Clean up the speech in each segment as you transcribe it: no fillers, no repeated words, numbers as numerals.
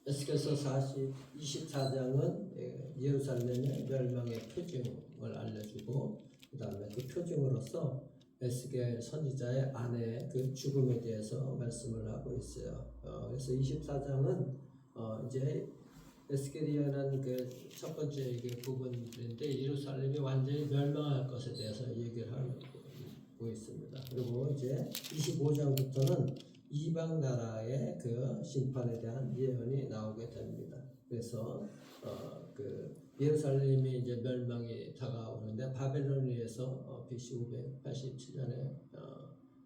에스겔서 24장은 예루살렘의 멸망의 표징을 알려주고 그 다음에 그 표징으로서 에스겔 선지자의 아내의 그 죽음에 대해서 말씀을 하고 있어요. 그래서 24장은 이제 에스겔이 예언한 그 첫 번째 부분인데 예루살렘이 완전히 멸망할 것에 대해서 얘기를 하고 있습니다. 그리고 이제 25장부터는 이방 나라의 그 심판에 대한 예언이 나오게 됩니다. 그래서 그 예루살렘이 이제 멸망이 다가오는데 바벨론에 의해서 BC 587년에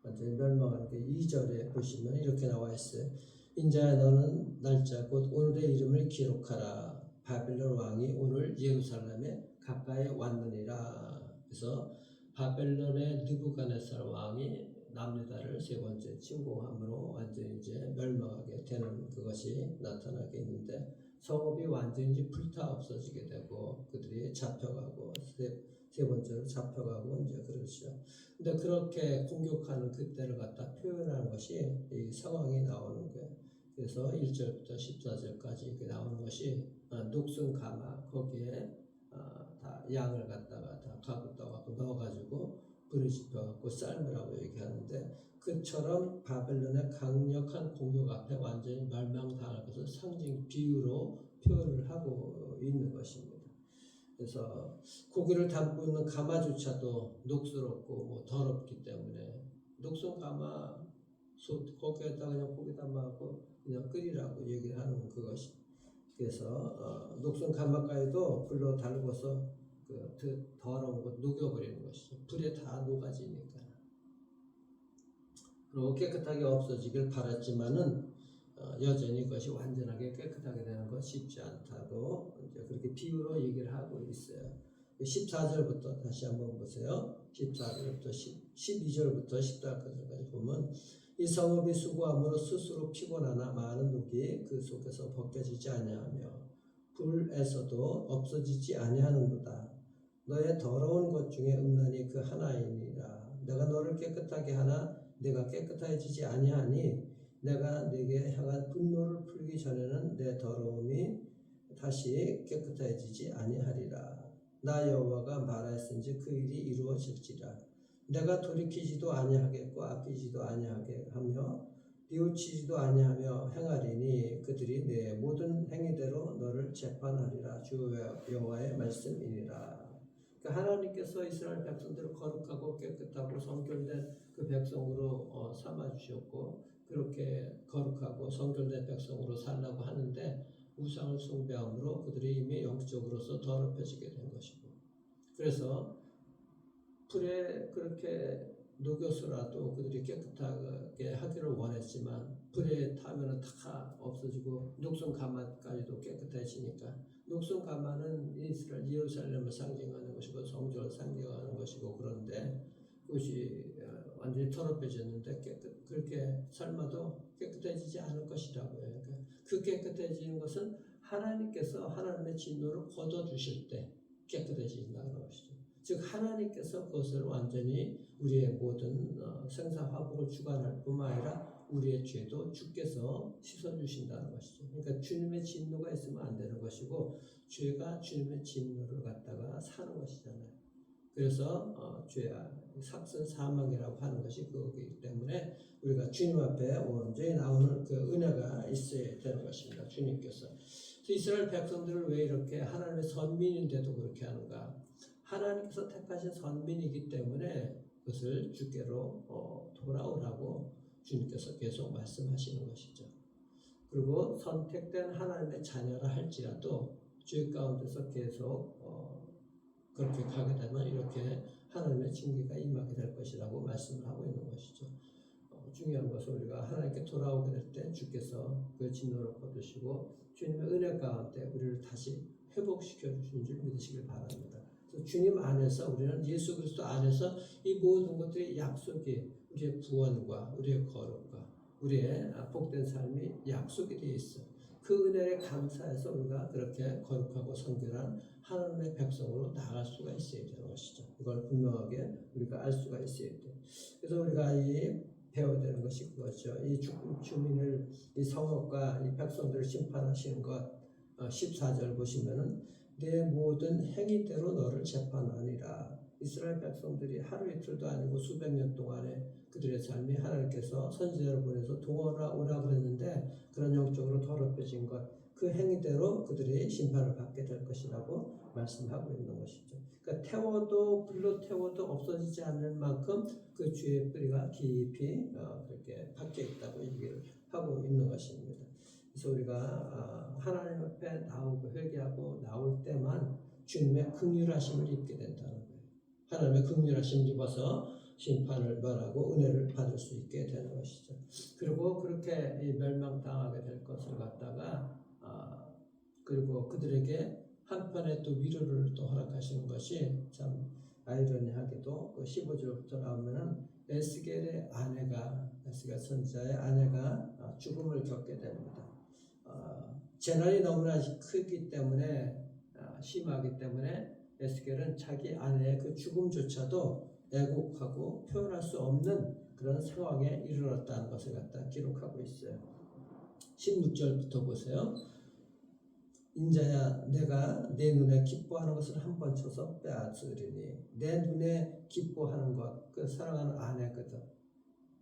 완전히 멸망한 그 2절에 보시면 이렇게 나와 있어요. 인자야 너는 날짜 곧 오늘의 이름을 기록하라. 바벨론 왕이 오늘 예루살렘에 가까이 왔느니라. 그래서 바벨론의 느부갓네살 왕이 남유다를 세 번째 침공함으로 완전히 이제 멸망하게 되는 그것이 나타나게 있는데 성읍이 완전히 불타 없어지게 되고 그들이 잡혀가고 세 번째로 잡혀가고 이제 그렇죠. 근데 그렇게 공격하는 그때를 갖다 표현하는 것이 이 상황이 나오는 거예요. 그래서 1절부터 14절까지 나오는 것이 녹슨 가마 거기에 다 양을 갖다가 다 가고 넣어가지고 불을 지펴갖고 삶으라고 얘기하는데 그처럼 바벨론의 강력한 공격 앞에 완전히 멸망당할 것을 상징 비유로 표현을 하고 있는 것입니다. 그래서 고기를 담고 있는 가마조차도 녹슬었고 뭐 더럽기 때문에 녹슨 가마 거기에다 그냥 고기 담아갖고 그냥 끓이라고 얘기를 하는 그것이. 그래서 녹슨 가마가에도 불로 달궈서 그 더러운 것 녹여버리는 것이죠. 불에 다 녹아지니까. 그리고 깨끗하게 없어지길 바랐지만은 여전히 그것이 완전하게 깨끗하게 되는 것 쉽지 않다고 이제 그렇게 비유로 얘기를 하고 있어요. 14절부터 다시 한번 보세요. 14절부터 12절부터 14절까지 보면 이 성읍이 수고함으로 스스로 피곤하나 많은 녹이 그 속에서 벗겨지지 아니하며 불에서도 없어지지 아니하는도다. 너의 더러운 것 중에 음란이 그 하나이니라. 내가 너를 깨끗하게 하나 내가 깨끗해지지 아니하니 내가 네게 향한 분노를 풀기 전에는 내 더러움이 다시 깨끗해지지 아니하리라. 나 여호와가 말하였은지 그 일이 이루어질지라. 내가 돌이키지도 아니하겠고 아끼지도 아니하게 하며 뉘우치지도 아니하며 행하리니 그들이 내 모든 행위대로 너를 재판하리라. 주 여호와의 말씀이니라. 그러니까 하나님께서 이스라엘 백성들을 거룩하고 깨끗하고 성결된 그 백성으로 삼아주셨고 그렇게 거룩하고 성결된 백성으로 살라고 하는데 우상을 숭배함으로 그들이 이미 영적으로서 더럽혀지게 된 것이고 그래서 불에 그렇게 녹여서라도 그들이 깨끗하게 하기를 원했지만 불에 타면은 다 없어지고 녹슨 가마까지도 깨끗해지니까 녹슨 가마는 이스라엘 예루살렘을 상징하는 것이고 성전을 상징하는 것이고 그런데 그것이 완전히 더럽혀졌는데 그렇게 삶아도 깨끗해지지 않을 것이라고 해요. 그러니까 그 깨끗해지는 것은 하나님께서 하나님의 진노를 걷어주실 때 깨끗해진다는 것이죠. 즉 하나님께서 그것을 완전히 우리의 모든 생사화복을 주관할 뿐만 아니라 우리의 죄도 주께서 씻어주신다는 것이죠. 그러니까 주님의 진노가 있으면 안 되는 것이고 죄가 주님의 진노를 갖다가 사는 것이잖아요. 그래서 죄야 삭선 사망이라고 하는 것이 그거기 때문에 우리가 주님 앞에 온전히 나오는 그 은혜가 있어야 되는 것입니다. 주님께서 이스라엘 백성들을 왜 이렇게 하나님의 선민인데도 그렇게 하는가? 하나님께서 택하신 선민이기 때문에 그것을 주께로 돌아오라고 주님께서 계속 말씀하시는 것이죠. 그리고 선택된 하나님의 자녀라 할지라도 죄 가운데서 계속 그렇게 가게 되면 이렇게 하나님의 징계가 임하게 될 것이라고 말씀을 하고 있는 것이죠. 중요한 것은 우리가 하나님께 돌아오게 될 때 주께서 그 진노를 거두시고 주님의 은혜 가운데 우리를 다시 회복시켜 주시는 줄 믿으시길 바랍니다. 그래서 주님 안에서 우리는 예수 그리스도 안에서 이 모든 것들이 약속이 우리의 구원과 우리의 거룩과 우리의 복된 삶이 약속이 되어 있어요. 그 은혜에 감사해서 우리가 그렇게 거룩하고 성결한 하나님의 백성으로 나아갈 수가 있어야 되는 것이죠. 이걸 분명하게 우리가 알 수가 있어야 돼요. 그래서 우리가 이 배워야 되는 것이 그거죠. 이 주민을, 이 성읍과 이 백성들을 심판하시는 것, 14절 보시면은 내 모든 행위대로 너를 재판하니라. 이스라엘 백성들이 하루 이틀도 아니고 수백 년 동안에 그들의 삶이 하나님께서 선지자를 보내서 오라 그랬는데 그런 영적으로 더럽혀진 것, 그 행위대로 그들이 심판을 받게 될 것이라고 말씀하고 있는 것이죠. 그러니까 태워도 불로 태워도 없어지지 않을 만큼 그 죄의 뿌리가 깊이 그렇게 박혀 있다고 얘기를 하고 있는 것입니다. 그래서 우리가 하나님 앞에 나오고 회개하고 나올 때만 주님의 긍휼하심을 입게 된다는 거예요. 하나님의 긍휼하심을 입어서 심판을 면하고 은혜를 받을 수 있게 되는 것이죠. 그리고 그렇게 멸망당하게 될 것을 갖다가 그리고 그들에게 한편에 또 위로를 또 허락하시는 것이 참 아이러니하게도 그 15절부터 나오면은 에스겔의 아내가, 에스겔 선지자의 아내가 죽음을 겪게 됩니다. 재난이 너무나 크기 때문에 심하기 때문에 에스겔은 자기 아내의 그 죽음조차도 애곡하고 표현할 수 없는 그런 상황에 이르렀다는 것을 갖다 기록하고 있어요. 16절부터 보세요. 인자야 내가 내 눈에 기뻐하는 것을 한 번 쳐서 빼앗으리니 내 눈에 기뻐하는 것, 그 사랑하는 아내거든.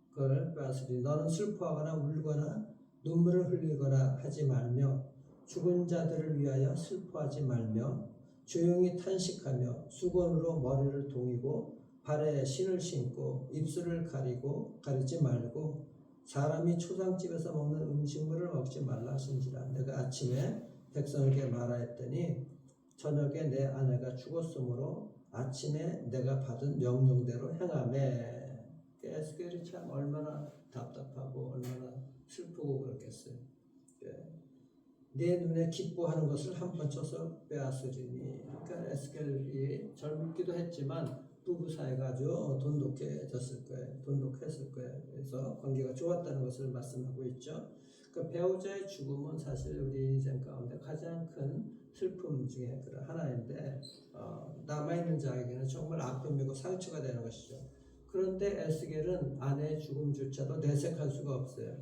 그걸 빼앗으리니 너는 슬퍼하거나 울거나 눈물을 흘리거나 하지 말며 죽은 자들을 위하여 슬퍼하지 말며 조용히 탄식하며 수건으로 머리를 동이고 발에 신을 신고 입술을 가리지 말고 사람이 초상집에서 먹는 음식물을 먹지 말라 하신지라. 내가 아침에 백성에게 말하였더니 저녁에 내 아내가 죽었으므로 아침에 내가 받은 명령대로 행하매. 에스겔이 참 얼마나 답답하고 얼마나 슬프고 그렇겠어요. 내 눈에 기뻐하는 것을 한 번 쳐서 빼앗으리니. 그러니까 에스겔이 젊기도 했지만 부부 사이가 아주 돈독해졌을 거예요. 돈독했을 거예요. 그래서 관계가 좋았다는 것을 말씀하고 있죠. 그 배우자의 죽음은 사실 우리 인생 가운데 가장 큰 슬픔 중에 그런 하나인데 남아있는 자에게는 정말 아픔이고 상처가 되는 것이죠. 그런데 에스겔은 아내의 죽음조차도 내색할 수가 없어요.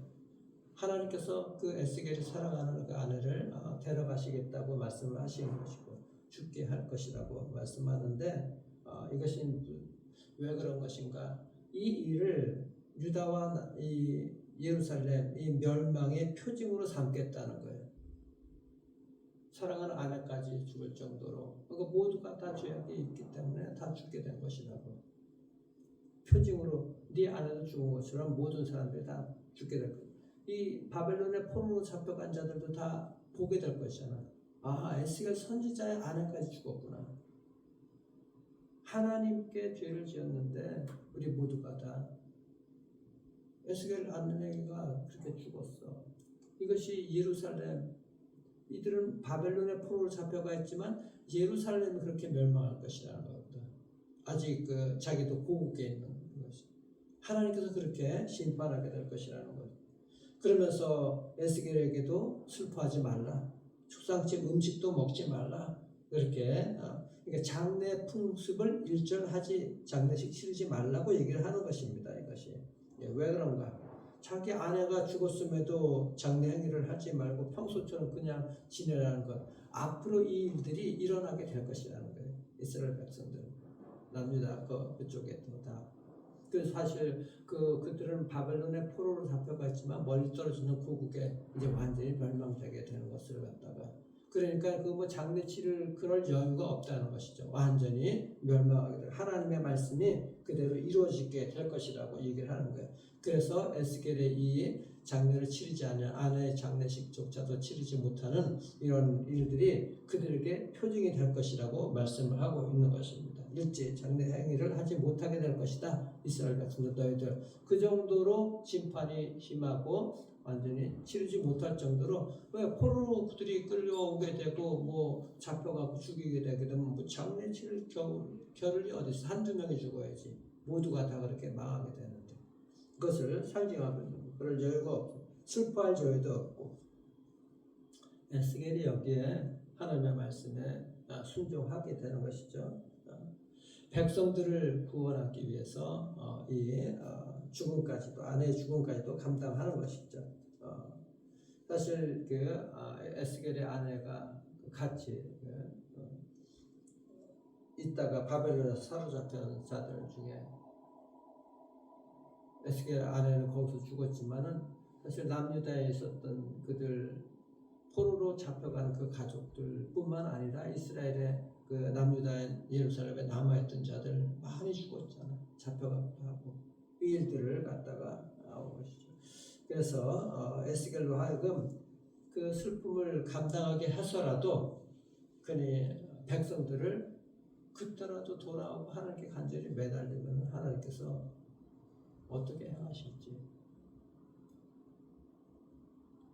하나님께서 그 에스겔이 사랑하는 그 아내를 데려가시겠다고 말씀을 하시는 것이고 죽게 할 것이라고 말씀하는데 이것이 왜 그런 것인가? 이 일을 유다와 이 예루살렘 이 멸망의 표징으로 삼겠다는 거예요. 사랑하는 아내까지 죽을 정도로. 그러니까 모두가 다 죄악이 있기 때문에 다 죽게 된 것이라고. 표징으로 네 아내도 죽은 것처럼 모든 사람들이 다 죽게 될 거예요. 이 바벨론의 포로로 잡혀간 자들도 다 보게 될 것이잖아. 에스겔 선지자의 아내까지 죽었구나. 하나님께 죄를 지었는데 우리 모두가 다 에스겔 아내가 그렇게 죽었어. 이것이 예루살렘, 이들은 바벨론의 포로로 잡혀가 있지만 예루살렘이 그렇게 멸망할 것이라는 거거든. 아직 자기도 고국에 있는 것이. 하나님께서 그렇게 심판하게 될 것이라는 거예요. 그러면서 에스겔에게도 슬퍼하지 말라. 초상집 음식도 먹지 말라. 그렇게 그러니까 장례 풍습을 일절하지 장례식 치르지 말라고 얘기를 하는 것입니다. 이것이 왜 그런가? 자기 아내가 죽었음에도 장례 행위를 하지 말고 평소처럼 그냥 지내라는 것. 앞으로 이 일들이 일어나게 될 것이라는 거예요. 이스라엘 백성들, 남유다 그쪽에도 다. 그래서 사실 그들은 바벨론의 포로로 잡혀가 있지만 멀리 떨어지는 고국에 이제 완전히 멸망되게 되는 것을 갖다가 그러니까 장례 치를 그럴 여유가 없다는 것이죠. 완전히 멸망하게 될 하나님의 말씀이 그대로 이루어지게 될 것이라고 얘기를 하는 거예요. 그래서 에스겔의 이 장례를 치르지 않은 아내의 장례식조차도 치르지 못하는 이런 일들이 그들에게 표징이 될 것이라고 말씀을 하고 있는 것입니다. 일제 장례 행위를 하지 못하게 될 것이다. 이스라엘 백성들 너희들 그 정도로 심판이 심하고 완전히 치르지 못할 정도로 왜 포로로 그들이 끌려오게 되고 잡혀가고 죽이게 되게 되면 장례 치를 겨를이 어디 있어? 한두 명이 죽어야지. 모두가 다 그렇게 망하게 되는데 그것을 상징하고 있는 거예요. 그럴 여유가 없고 슬퍼할 여유도 없고 에스겔이 여기에 하나님의 말씀에 순종하게 되는 것이죠. 백성들을 구원하기 위해서 이 죽음까지도 아내의 죽음까지도 감당하는 것이죠. 사실 에스겔의 아내가 같이 있다가 바벨론에 사로잡힌 자들 중에 에스겔 아내는 거기서 죽었지만은 사실 남유다에 있었던 그들 포로로 잡혀간 그 가족들뿐만 아니라 이스라엘의 그 남유다의 예루살렘에 남아있던 자들 많이 죽었잖아. 잡혀가기도 하고 이 일들을 갖다가 나온 것이죠. 그래서 에스겔로 하여금 그 슬픔을 감당하게 해서라도 그니 백성들을 그때라도 돌아오고 하나님께 간절히 매달리면 하나님께서 어떻게 행하실지,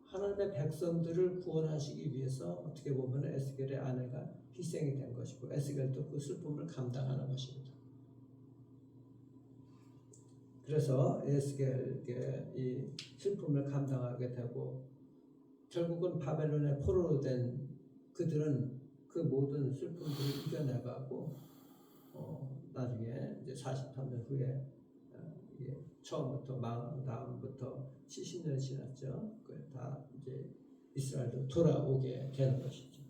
하나님의 백성들을 구원하시기 위해서 어떻게 보면 에스겔의 아내가 희생이 된 것이고 에스겔도 그 슬픔을 감당하는 것입니다. 그래서 에스겔에게 이 슬픔을 감당하게 되고 결국은 바벨론의 포로로 된 그들은 그 모든 슬픔들을 이겨내가고 나중에 이제 43년 후에 처음부터 망한 다음부터 70년이 지났죠. 다 이제 이스라엘로 돌아오게 되는 것이죠.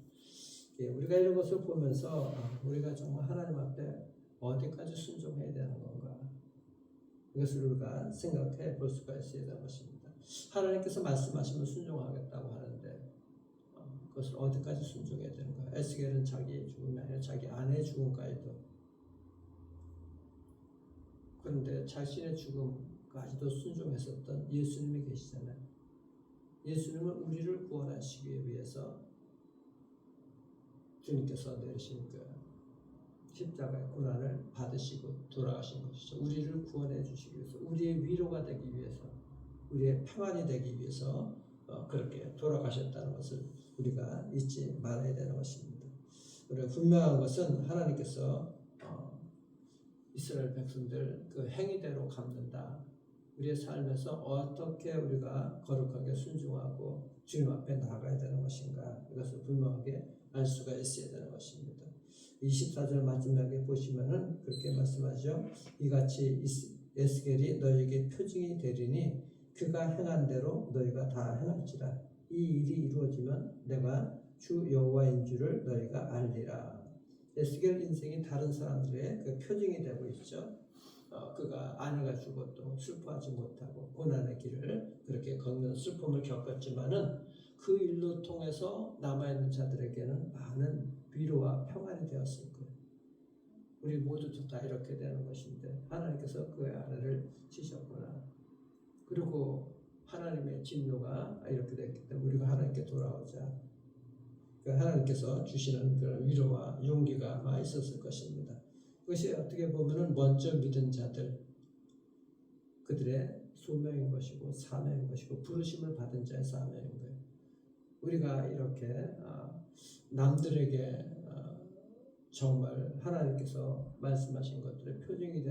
우리가 이런 것을 보면서 우리가 정말 하나님 앞에 어디까지 순종해야 되는 건가? 이것을 우리가 생각해 볼 수가 있어야 되는 것입니다. 하나님께서 말씀하시면 순종하겠다고 하는데 그것을 어디까지 순종해야 되는가? 에스겔은 자기 죽음이 아니라 자기 아내의 죽음까지도, 그런데 자신의 죽음까지도 순종했었던 예수님이 계시잖아요. 예수님은 우리를 구원하시기 위해서 주님께서 내리신 그 십자가의 고난을 받으시고 돌아가신 것이죠. 우리를 구원해 주시기 위해서, 우리의 위로가 되기 위해서, 우리의 평안이 되기 위해서 그렇게 돌아가셨다는 것을 우리가 잊지 말아야 되는 것입니다. 우리가 분명한 것은 하나님께서 이스라엘 백성들 그 행위대로 갚는다. 우리의 삶에서 어떻게 우리가 거룩하게 순종하고 주님 앞에 나아가야 되는 것인가, 이것을 분명하게 알 수가 있어야 되는 것입니다. 24절 마지막에 보시면은 그렇게 말씀하죠. 이같이 에스겔이 너희에게 표징이 되리니 그가 행한 대로 너희가 다 행할지라. 이 일이 이루어지면 내가 주 여호와인 줄을 너희가 알리라. 에스겔 인생이 다른 사람들의 그 표징이 되고 있죠. 그가 아내가 죽어도 슬퍼하지 못하고 고난의 길을 그렇게 걷는 슬픔을 겪었지만은 그 일로 통해서 남아있는 자들에게는 많은 위로와 평안이 되었을 거예요. 우리 모두도 다 이렇게 되는 것인데 하나님께서 그의 아내를 치셨구나. 그리고 하나님의 진노가 이렇게 됐기 때문에 우리가 하나님께 돌아오자. 하나님께서 주시는 그런 위로와 용기가 많이 있었을 것입니다. 그것이 어떻게 보면은 먼저 믿은 자들, 그들의 소명인 것이고 사명인 것이고 부르심을 받은 자의 사명인 거예요. 우리가 이렇게 남들에게 정말 하나님께서 말씀하신 것들의 표징이